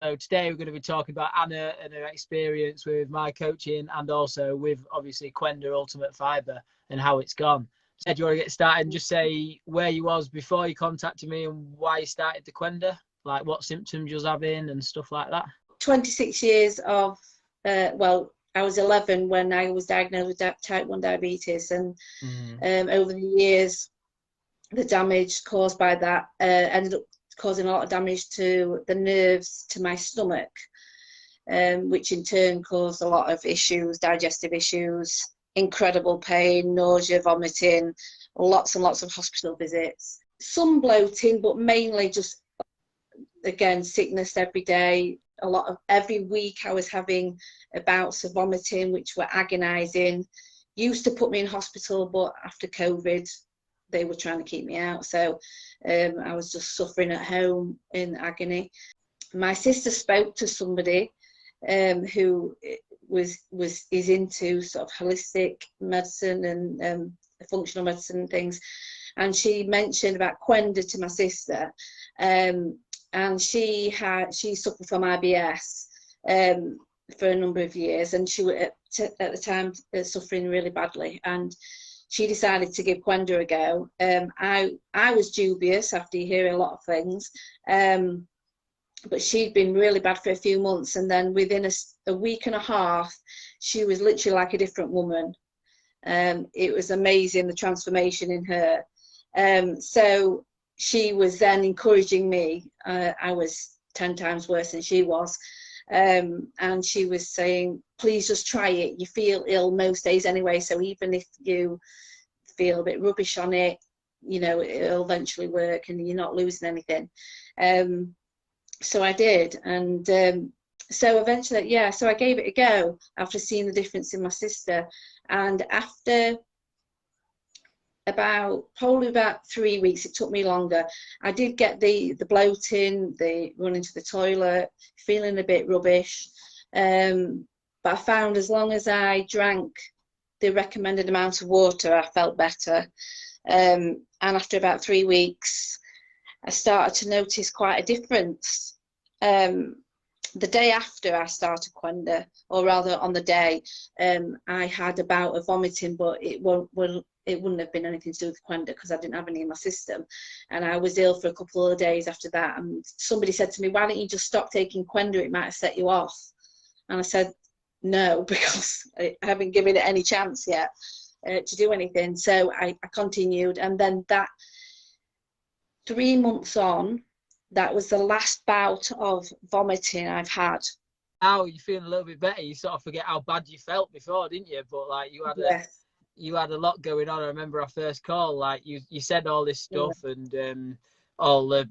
So today we're going to be talking about Anna and her experience with my coaching and also with obviously Qenda Ultimate Fibre and how it's gone. So do you want to get started and just say where you was before you contacted me and why you started the Qenda? Like what symptoms you was having and stuff like that? 26 years of, well, I was 11 when I was diagnosed with type 1 diabetes, and over the years, the damage caused by that ended up causing a lot of damage to the nerves to my stomach, which in turn caused a lot of issues, digestive issues, incredible pain, nausea, vomiting, lots and lots of hospital visits, some bloating, but mainly just, again, sickness every day. Every week I was having bouts of vomiting, which were agonizing. Used to put me in hospital, but after COVID, they were trying to keep me out. So I was just suffering at home in agony. My sister spoke to somebody who is into sort of holistic medicine and functional medicine and things. And she mentioned about Qenda to my sister. And she suffered from IBS for a number of years, and she was at the time suffering really badly, and she decided to give Qenda a go. I was dubious after hearing a lot of things, but she'd been really bad for a few months, and then within a week and a half she was literally like a different woman. It was amazing, the transformation in her. So she was then encouraging me. I was 10 times worse than she was. And she was saying, please just try it. You feel ill most days anyway, so even if you feel a bit rubbish on it, you know, it'll eventually work and you're not losing anything. So I did. And so eventually, yeah, so I gave it a go after seeing the difference in my sister. And after probably about 3 weeks, it took me longer, I did get the bloating, the running to the toilet, feeling a bit rubbish, but I found as long as I drank the recommended amount of water, I felt better. And after about 3 weeks, I started to notice quite a difference. The day after I started Qenda, or rather on the day, I had a bout of vomiting, but it wouldn't have been anything to do with Qenda because I didn't have any in my system. And I was ill for a couple of days after that. And somebody said to me, why don't you just stop taking Qenda? It might have set you off. And I said, no, because I haven't given it any chance yet to do anything. So I continued. And then that 3 months on, that was the last bout of vomiting I've had. Now you're feeling a little bit better. You sort of forget how bad you felt before, didn't you? But like you had a lot going on. I remember our first call, like you said all this stuff, and all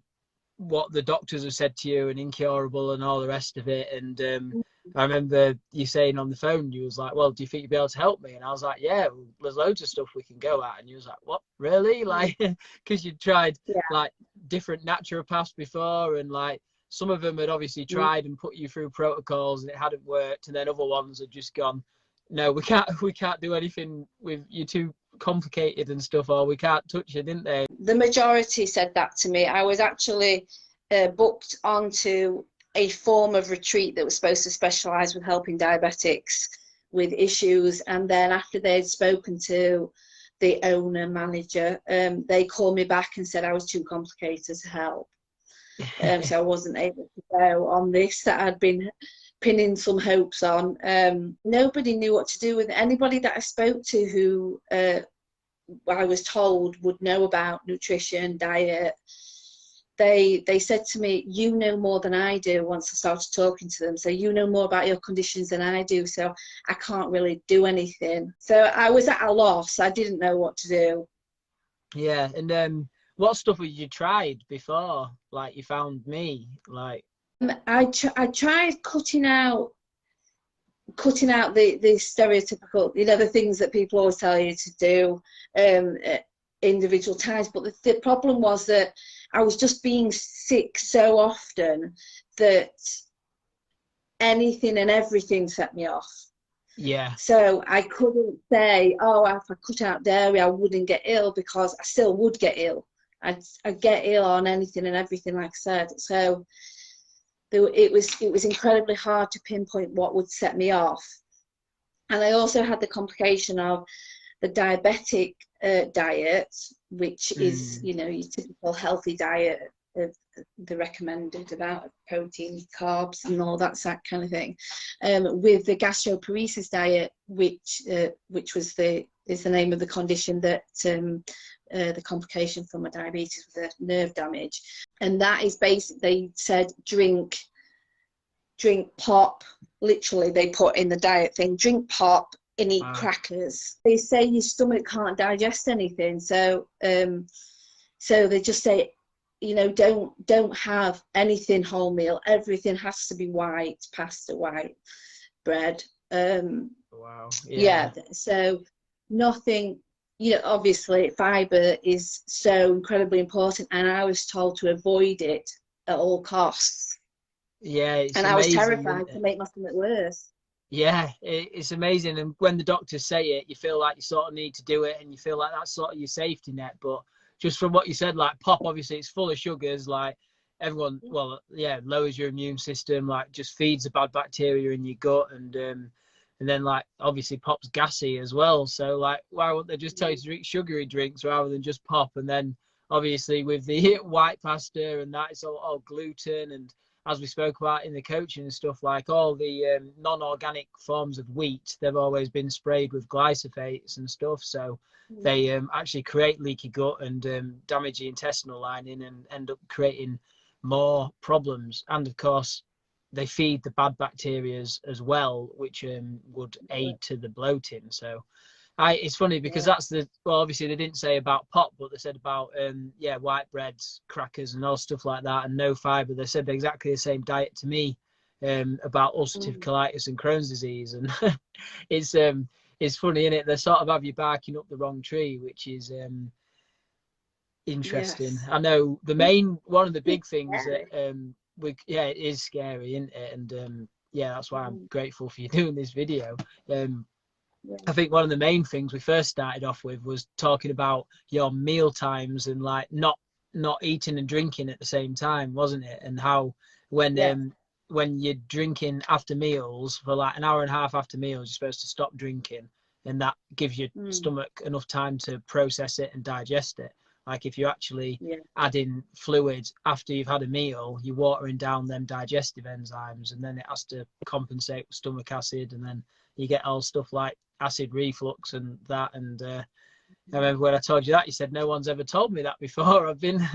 what the doctors have said to you and incurable and all the rest of it. And I remember you saying on the phone, you was like, well, do you think you'd be able to help me? And I was like, yeah, well, there's loads of stuff we can go at. And you was like, what, really? Like, because you'd tried like different naturopaths before, and like some of them had obviously tried and put you through protocols and it hadn't worked, and then other ones had just gone, no, we can't do anything with you, too complicated and stuff, or we can't touch you, didn't they? The majority said that to me. I was actually booked onto a form of retreat that was supposed to specialise with helping diabetics with issues, and then after they'd spoken to the owner manager, they called me back and said I was too complicated to help. So I wasn't able to go on this that I'd been pinning some hopes on. Nobody knew what to do with it. Anybody that I spoke to who I was told would know about nutrition, diet, they said to me, you know more than I do, once I started talking to them. So you know more about your conditions than I do, so I can't really do anything. So I was at a loss. I didn't know what to do. Yeah. And what stuff had you tried before, like you found me? Like I tried cutting out the stereotypical, you know, the things that people always tell you to do individual times. But the problem was that I was just being sick so often that anything and everything set me off. Yeah. So I couldn't say, oh, if I cut out dairy, I wouldn't get ill, because I still would get ill. I'd get ill on anything and everything, like I said. So it was incredibly hard to pinpoint what would set me off. And I also had the complication of the diabetic diet, which is, you know, your typical healthy diet of the recommended amount of protein, carbs, and all that kind of thing, with the gastroparesis diet, which is the name of the condition that the complication from my diabetes was the nerve damage. And that is basically, they said drink pop, literally they put in the diet thing, drink pop and eat crackers. They say your stomach can't digest anything, so they just say, you know, don't have anything wholemeal, everything has to be white pasta, white bread. So nothing, you know, obviously fibre is so incredibly important, and I was told to avoid it at all costs. Yeah, and I was terrified to make my stomach worse. Yeah, it's amazing. And when the doctors say it, you feel like you sort of need to do it, and you feel like that's sort of your safety net. But just from what you said, like pop, obviously it's full of sugars, like everyone, well, yeah, lowers your immune system, like just feeds the bad bacteria in your gut. And then like obviously pop's gassy as well. So like, why wouldn't they just tell you to drink sugary drinks rather than just pop? And then obviously with the white pasta and that, it's all gluten. And as we spoke about in the coaching and stuff, like all the non-organic forms of wheat, they've always been sprayed with glyphosates and stuff. So they actually create leaky gut and damage the intestinal lining and end up creating more problems. And of course, they feed the bad bacteria as well, which would aid to the bloating. So it's funny because that's well, obviously they didn't say about pop, but they said about white breads, crackers and all stuff like that, and no fibre. They said exactly the same diet to me about ulcerative colitis and Crohn's disease. And it's funny, isn't it? They sort of have you barking up the wrong tree, which is interesting. Yes. I know one of the big things that it is scary, isn't it? And that's why I'm grateful for you doing this video. I think one of the main things we first started off with was talking about your meal times and like not eating and drinking at the same time, wasn't it? And how when you're drinking after meals for like an hour and a half after meals, you're supposed to stop drinking, and that gives your stomach enough time to process it and digest it. Like if you actually add in fluids after you've had a meal, you're watering down them digestive enzymes, and then it has to compensate with stomach acid, and then you get all stuff like acid reflux and that. And I remember when I told you that, you said no one's ever told me that before. I've been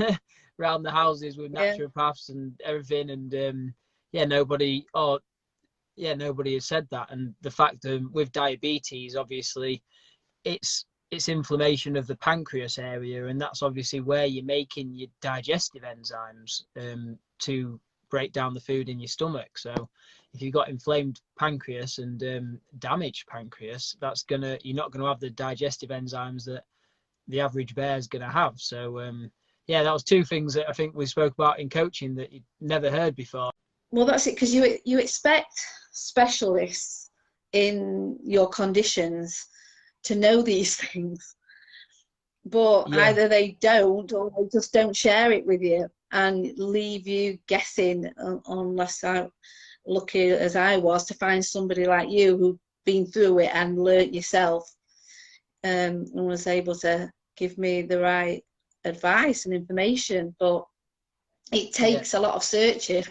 around the houses with naturopaths and everything, and nobody has said that. And the fact that with diabetes, obviously it's inflammation of the pancreas area, and that's obviously where you're making your digestive enzymes to break down the food in your stomach. So if you've got inflamed pancreas and damaged pancreas, you're not gonna have the digestive enzymes that the average bear is gonna have. So that was two things that I think we spoke about in coaching that you'd never heard before. Well, that's it, because you expect specialists in your conditions to know these things, but either they don't, or they just don't share it with you and leave you guessing, unless I'm lucky as I was to find somebody like you who'd been through it and learnt yourself, and was able to give me the right advice and information. But it takes a lot of searching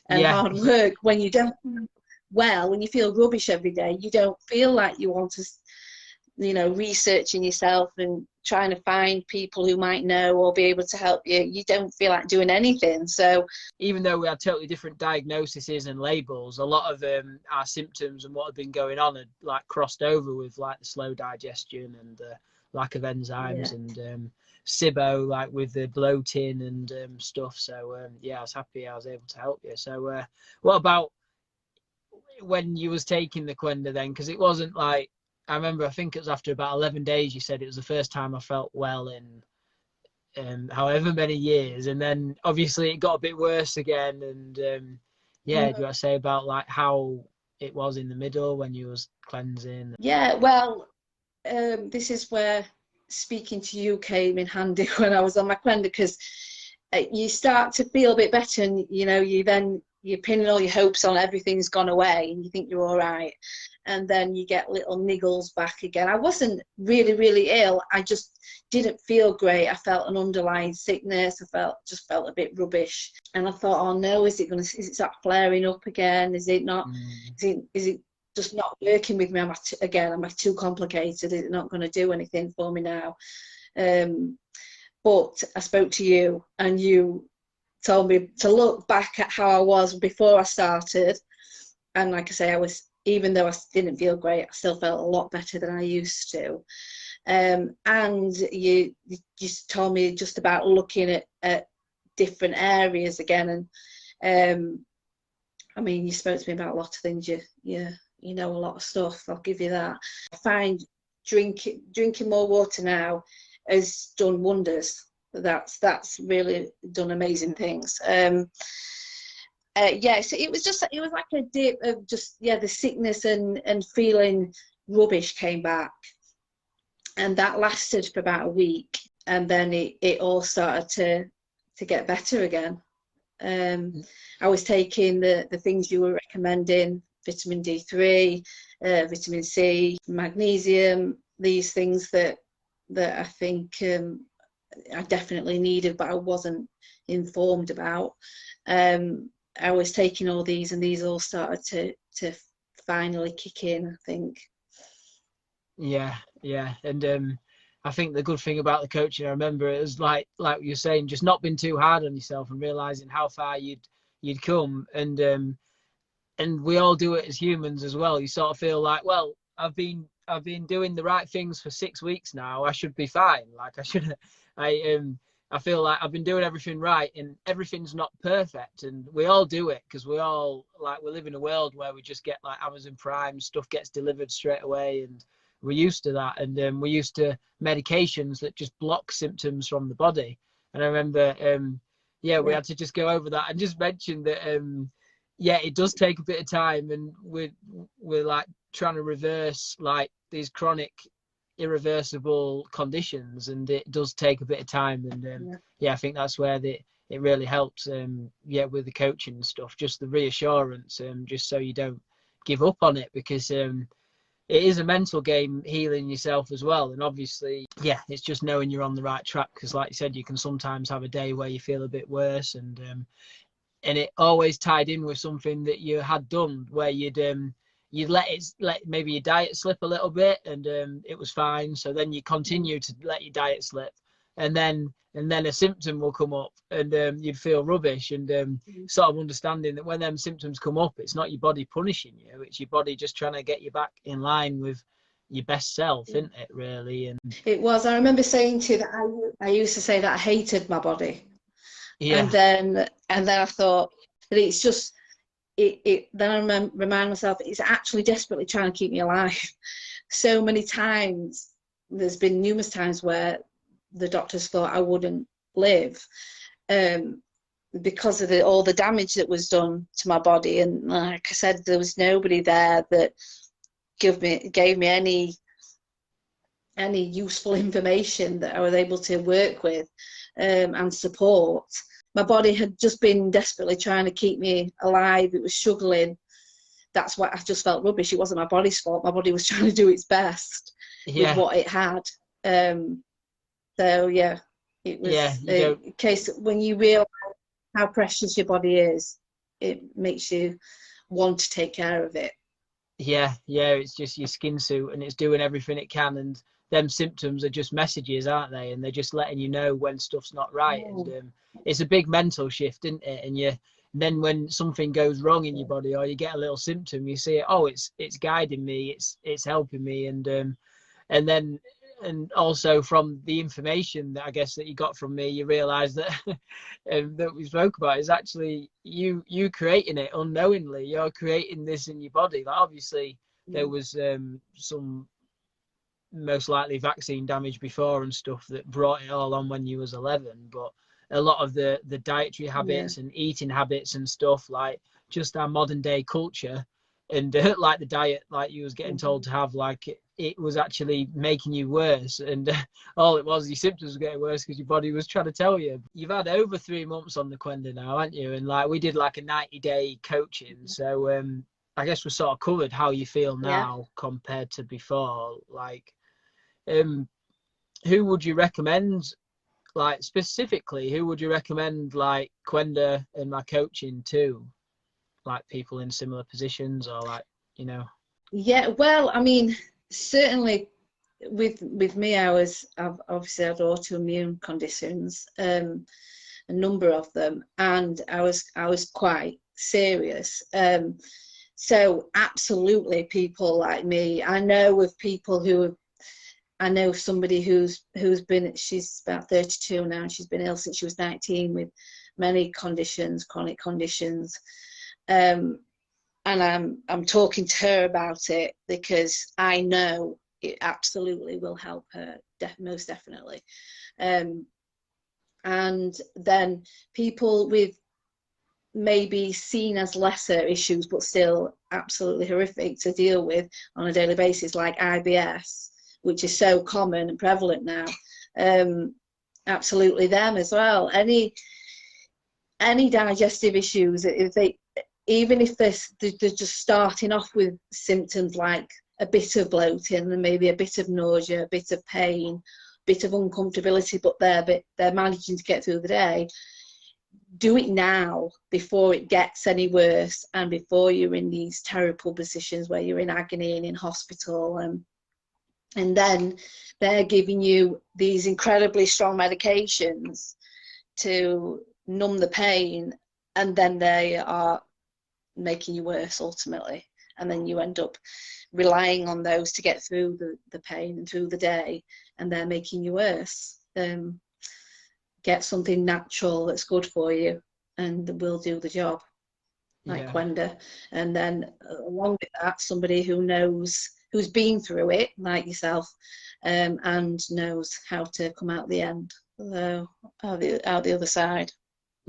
and hard work. When you don't when you feel rubbish every day, you don't feel like you want to, researching yourself and trying to find people who might know or be able to help you. You don't feel like doing anything. So even though we had totally different diagnoses and labels, a lot of our symptoms and what had been going on had like crossed over with like the slow digestion and lack of enzymes and SIBO, like with the bloating and stuff. So I was happy I was able to help you. So what about when you was taking the Qenda then? Because it wasn't like, I remember, I think it was after about 11 days, you said it was the first time I felt well in however many years. And then obviously it got a bit worse again. And do you want to say about like how it was in the middle when you was cleansing? Yeah, well, this is where speaking to you came in handy when I was on my Qenda, because you start to feel a bit better, and you then you're pinning all your hopes on everything's gone away and you think you're all right, and then you get little niggles back again. I wasn't really ill, I just didn't feel great. I felt an underlying sickness. I just felt a bit rubbish, and I thought, oh no, is it start flaring up again? Is it not? Is it just not working with me? Am I too complicated? Is it not going to do anything for me now? But I spoke to you, and you told me to look back at how I was before I started, and like I say, even though I didn't feel great, I still felt a lot better than I used to. And you just told me just about looking at different areas again, and I mean, you spoke to me about a lot of things. You know a lot of stuff, I'll give you that. I find drinking more water now has done wonders. That's really done amazing things. So it was like a dip of just, the sickness and feeling rubbish came back, and that lasted for about a week, and then it all started to get better again. I was taking the things you were recommending: vitamin D3, vitamin C, magnesium, these things that I think I definitely needed, but I wasn't informed about. I was taking all these, and these all started to finally kick in, I think. Yeah, and I think the good thing about the coaching, I remember it was like you're saying, just not being too hard on yourself and realizing how far you'd come, and we all do it as humans as well. You sort of feel like, well, I've been doing the right things for 6 weeks now. I should be fine. Like I feel like I've been doing everything right, and everything's not perfect. And we all do it because we live in a world where we just get like Amazon Prime, stuff gets delivered straight away, and we're used to that. And we're used to medications that just block symptoms from the body. And I remember, we had to just go over that and just mention that, it does take a bit of time, and we're like trying to reverse like these chronic irreversible conditions, and it does take a bit of time. And I think that's where it really helps, with the coaching and stuff, just the reassurance, just so you don't give up on it, because it is a mental game, healing yourself as well. And obviously it's just knowing you're on the right track, because like you said, you can sometimes have a day where you feel a bit worse, and it always tied in with something that you had done, where you'd let maybe your diet slip a little bit, and it was fine. So then you continue to let your diet slip, and then a symptom will come up, and you'd feel rubbish, and sort of understanding that when them symptoms come up, it's not your body punishing you, it's your body just trying to get you back in line with your best self, isn't it, really? And it was. I remember saying to you that I used to say that I hated my body, and then I thought that it's just. Then I remind myself it's actually desperately trying to keep me alive. So many times, there's been numerous times where the doctors thought I wouldn't live, because of all the damage that was done to my body. And like I said, there was nobody there that gave me any useful information that I was able to work with and support. My body had just been desperately trying to keep me alive. It was struggling. That's why I just felt rubbish. It wasn't my body's fault. My body was trying to do its best with what it had. It was a case when you realize how precious your body is, it makes you want to take care of it. It's just your skin suit, and it's doing everything it can, and them symptoms are just messages, aren't they? And they're just letting you know when stuff's not right. And it's a big mental shift, isn't it? And then when something goes wrong in your body, or you get a little symptom, you see it, it's guiding me, it's helping me. And also from the information that I guess that you got from me, you realise that that we spoke about is actually you creating it unknowingly. You're creating this in your body. Like obviously there was some most likely vaccine damage before and stuff that brought it all on when you was 11, but a lot of the dietary habits and eating habits and stuff, like just our modern day culture, and like the diet, like you was getting told to have, like it was actually making you worse, and all it was, your symptoms were getting worse because your body was trying to tell you. You've had over 3 months on the Qenda now, haven't you? And like we did like a 90-day coaching, so I guess we sort of covered how you feel now compared to before. Like, who would you recommend? Like specifically, who would you recommend like Qenda and my coaching to? Like people in similar positions, or like, you know? Yeah, well, I mean, certainly with me, I've obviously had autoimmune conditions, a number of them, and I was quite serious. So absolutely, people like me. I know of people I know somebody who's been, she's about 32 now, and she's been ill since she was 19 with many conditions, chronic conditions. And I'm talking to her about it because I know it absolutely will help her, most definitely. And then people with maybe seen as lesser issues but still absolutely horrific to deal with on a daily basis, like IBS, which is so common and prevalent now. Absolutely them as well. Any digestive issues, even if they're just starting off with symptoms like a bit of bloating and maybe a bit of nausea, a bit of pain, a bit of uncomfortability, but they're managing to get through the day, do it now before it gets any worse and before you're in these terrible positions where you're in agony and in hospital. And then they're giving you these incredibly strong medications to numb the pain, and then they are making you worse ultimately, and then you end up relying on those to get through the pain and through the day, and they're making you worse. Get something natural that's good for you and will do the job, like Qenda. And then along with that, somebody who knows, who's been through it like yourself, and knows how to come out the end, so out the other side.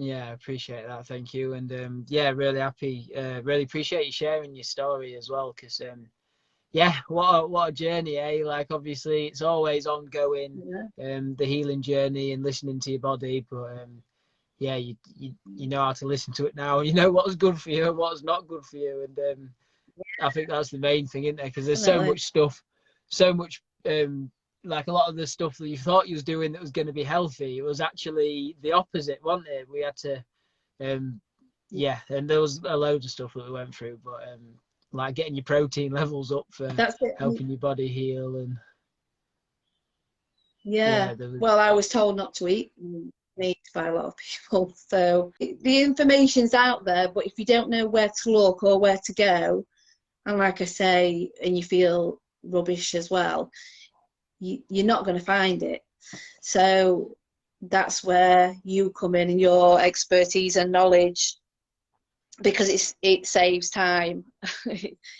Yeah, I appreciate that. Thank you. And yeah, really happy. Really appreciate you sharing your story as well, because yeah, what a journey, eh? Like obviously it's always ongoing, the healing journey and listening to your body, but yeah, you know how to listen to it now, and you know what's good for you and what's not good for you, and I think that's the main thing, isn't there? Because there's so much stuff, so much like a lot of the stuff that you thought you was doing that was going to be healthy, it was actually the opposite, wasn't it? We had to yeah, and there was a load of stuff that we went through, but like getting your protein levels up for helping your body heal. And well, I was told not to eat meat by a lot of people, so the information's out there, but if you don't know where to look or where to go, and like I say, and you feel rubbish as well, you're not going to find it. So that's where you come in, and your expertise and knowledge, because it saves time.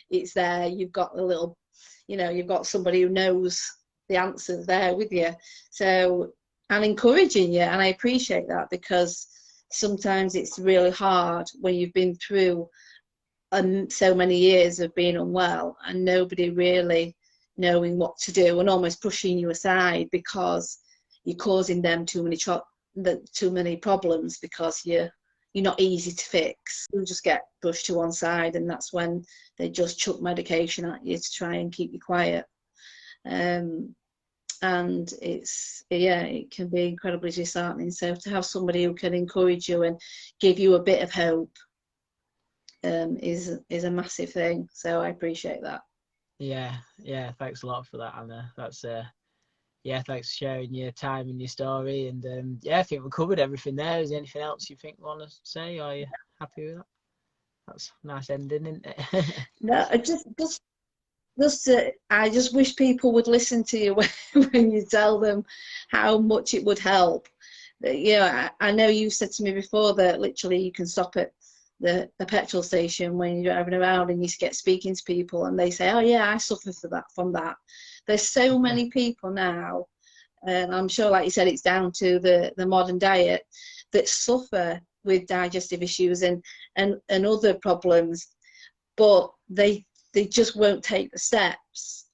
It's there, you've got a little, you've got somebody who knows the answers there with you, so, and encouraging you. And I appreciate that, because sometimes it's really hard when you've been through so many years of being unwell and nobody really knowing what to do and almost pushing you aside because you're causing them too many problems, because you're not easy to fix. You just get pushed to one side, and that's when they just chuck medication at you to try and keep you quiet. And it can be incredibly disheartening. So to have somebody who can encourage you and give you a bit of hope is a massive thing. So I appreciate that. Yeah, thanks a lot for that, Anna. That's yeah, thanks for sharing your time and your story. And yeah, I think we covered everything there. Is there anything else you think you want to say, or are you happy with that? That's a nice ending, isn't it? No, I just wish people would listen to you when you tell them how much it would help. I know you said to me before that literally you can stop at the petrol station when you're driving around and you get speaking to people, and they say, oh yeah, I suffer from that. There's so many people now, and I'm sure, like you said, it's down to the modern diet, that suffer with digestive issues and other problems. but they just won't take the steps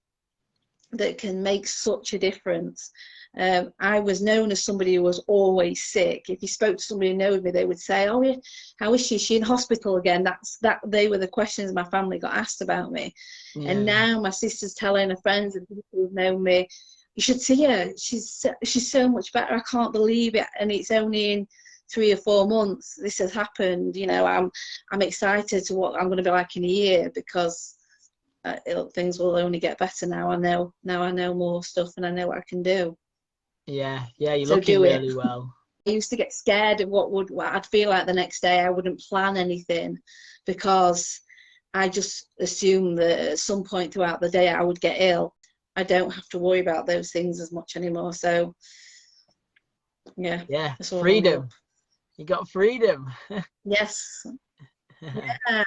that can make such a difference. I was known as somebody who was always sick. If you spoke to somebody who knows me, they would say, "Oh, yeah, how is she? Is she in hospital again?" They were the questions my family got asked about me. Yeah. And now my sister's telling her friends and people who've known me, "You should see her. She's so much better. I can't believe it." And it's only in 3 or 4 months this has happened. You know, I'm excited to what I'm going to be like in a year, because things will only get better now. I know more stuff, and I know what I can do. Yeah, you're looking really well. I used to get scared of what I'd feel like the next day. I wouldn't plan anything, because I just assumed that at some point throughout the day I would get ill. I don't have to worry about those things as much anymore. So yeah, freedom. You got freedom. Yes. Yeah,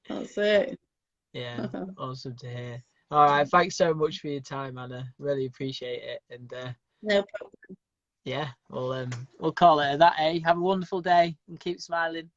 that's it. Yeah, awesome to hear. All right, thanks so much for your time, Anna. Really appreciate it. And no problem. Yeah, we'll call it at that, eh? Have a wonderful day and keep smiling.